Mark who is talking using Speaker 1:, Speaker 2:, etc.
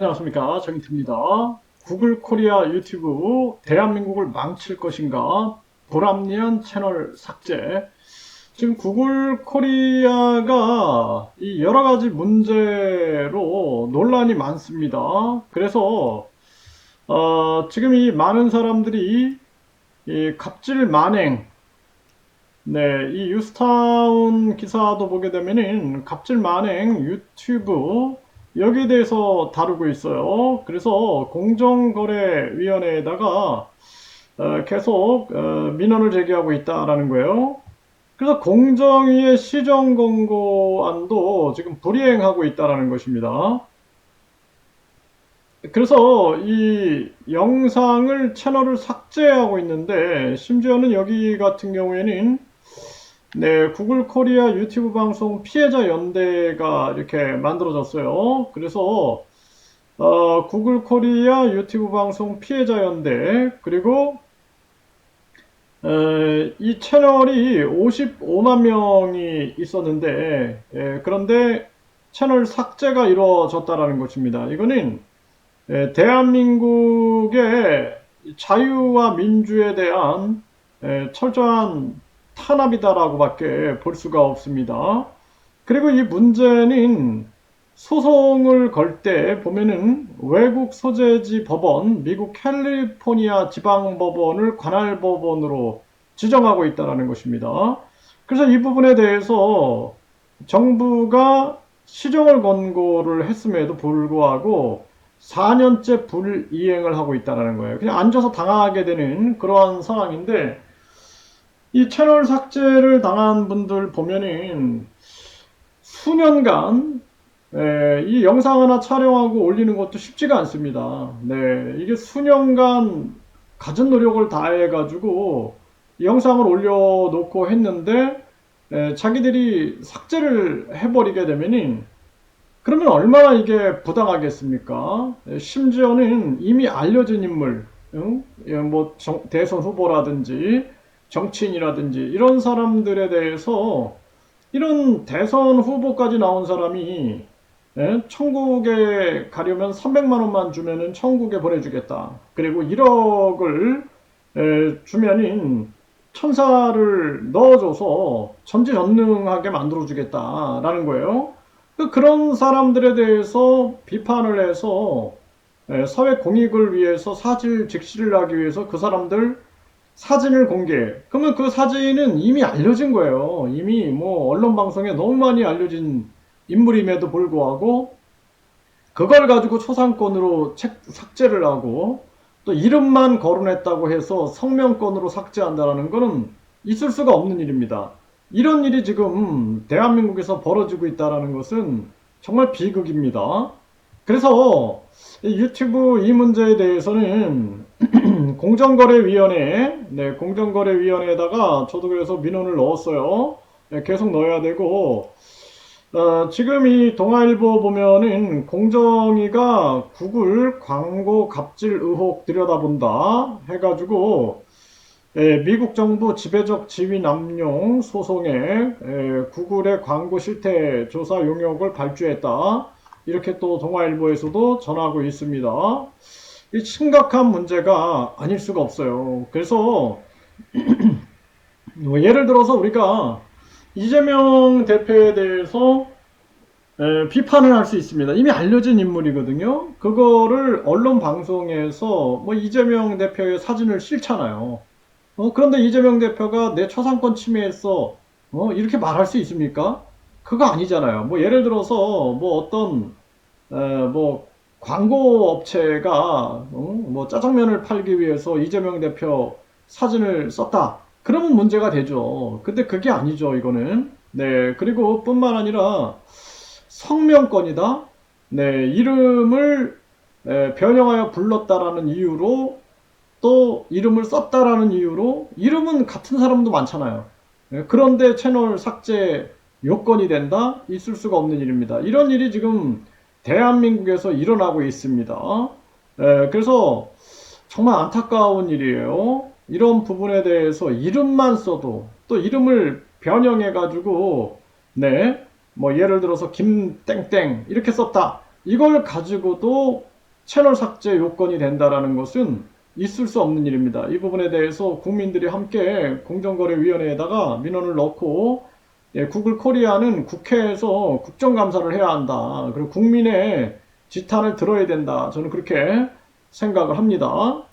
Speaker 1: 안녕하십니까, 정인트입니다. 구글 코리아 유튜브 대한민국을 망칠 것인가? 불합리한 채널 삭제. 지금 구글 코리아가 이 여러 가지 문제로 논란이 많습니다. 그래서 지금 이 많은 사람들이 이 갑질 만행, 네, 이 유스타운 기사도 보게 되면은 갑질 만행 유튜브 여기에 대해서 다루고 있어요. 그래서 공정거래위원회에다가 계속 민원을 제기하고 있다라는 거예요. 그래서 공정위의 시정권고안도 지금 불이행하고 있다라는 것입니다. 그래서 이 영상을 채널을 삭제하고 있는데, 심지어는 여기 같은 경우에는 네, 구글 코리아 유튜브 방송 피해자 연대가 이렇게 만들어졌어요. 그래서 구글 코리아 유튜브 방송 피해자 연대, 그리고 이 채널이 55만 명이 있었는데, 그런데 채널 삭제가 이루어졌다라는 것입니다. 이거는 대한민국의 자유와 민주에 대한 철저한 탄압이다라고밖에 볼 수가 없습니다. 그리고 이 문제는 소송을 걸 때 보면은 외국 소재지 법원, 미국 캘리포니아 지방법원을 관할 법원으로 지정하고 있다는 것입니다. 그래서 이 부분에 대해서 정부가 시정을 권고를 했음에도 불구하고 4년째 불이행을 하고 있다는 거예요. 그냥 앉아서 당하게 되는 그러한 상황인데, 이 채널 삭제를 당한 분들 보면은 수년간 이 영상 하나 촬영하고 올리는 것도 쉽지가 않습니다. 네, 이게 수년간 갖은 노력을 다해 가지고 영상을 올려놓고 했는데 자기들이 삭제를 해버리게 되면은, 그러면 얼마나 이게 부당하겠습니까? 심지어는 이미 알려진 인물, 응? 뭐 대선 후보라든지 정치인이라든지 이런 사람들에 대해서, 이런 대선 후보까지 나온 사람이 천국에 가려면 300만 원만 주면은 천국에 보내주겠다. 그리고 1억을 주면은 천사를 넣어줘서 전지전능하게 만들어주겠다라는 거예요. 그런 사람들에 대해서 비판을 해서 사회 공익을 위해서 사실 직시를 하기 위해서 그 사람들 사진을 공개. 그러면 그 사진은 이미 알려진 거예요. 이미 뭐 언론 방송에 너무 많이 알려진 인물임에도 불구하고 그걸 가지고 초상권으로 삭제를 하고, 또 이름만 거론했다고 해서 성명권으로 삭제한다는 것은 있을 수가 없는 일입니다. 이런 일이 지금 대한민국에서 벌어지고 있다는 것은 정말 비극입니다. 그래서 유튜브 이 문제에 대해서는 공정거래위원회, 네, 공정거래위원회에다가 저도 그래서 민원을 넣었어요. 네, 계속 넣어야 되고, 지금 이 동아일보 보면은 공정위가 구글 광고 갑질 의혹 들여다본다 해가지고 미국 정부 지배적 지위 남용 소송에 구글의 광고 실태 조사 용역을 발주했다. 이렇게 또 동아일보에서도 전하고 있습니다. 이 심각한 문제가 아닐 수가 없어요. 그래서 뭐 예를 들어서 우리가 이재명 대표에 대해서 비판을 할 수 있습니다. 이미 알려진 인물이거든요. 그거를 언론 방송에서 뭐 이재명 대표의 사진을 실잖아요. 그런데 이재명 대표가 내 초상권 침해했어, 이렇게 말할 수 있습니까? 그거 아니잖아요. 뭐 예를 들어서 뭐 어떤 뭐 광고 업체가 뭐 짜장면을 팔기 위해서 이재명 대표 사진을 썼다. 그러면 문제가 되죠. 근데 그게 아니죠, 이거는. 네, 그리고 뿐만 아니라 성명권이다. 네, 이름을 변형하여 불렀다라는 이유로, 또 이름을 썼다라는 이유로, 이름은 같은 사람도 많잖아요. 그런데 채널 삭제 요건이 된다? 있을 수가 없는 일입니다. 이런 일이 지금 대한민국에서 일어나고 있습니다. 그래서 정말 안타까운 일이에요. 이런 부분에 대해서 이름만 써도, 또 이름을 변형해 가지고 네, 뭐 예를 들어서 김땡땡 이렇게 썼다. 이걸 가지고도 채널 삭제 요건이 된다라는 것은 있을 수 없는 일입니다. 이 부분에 대해서 국민들이 함께 공정거래위원회에다가 민원을 넣고 구글 코리아는 국회에서 국정감사를 해야 한다. 그리고 국민의 지탄을 들어야 된다. 저는 그렇게 생각을 합니다.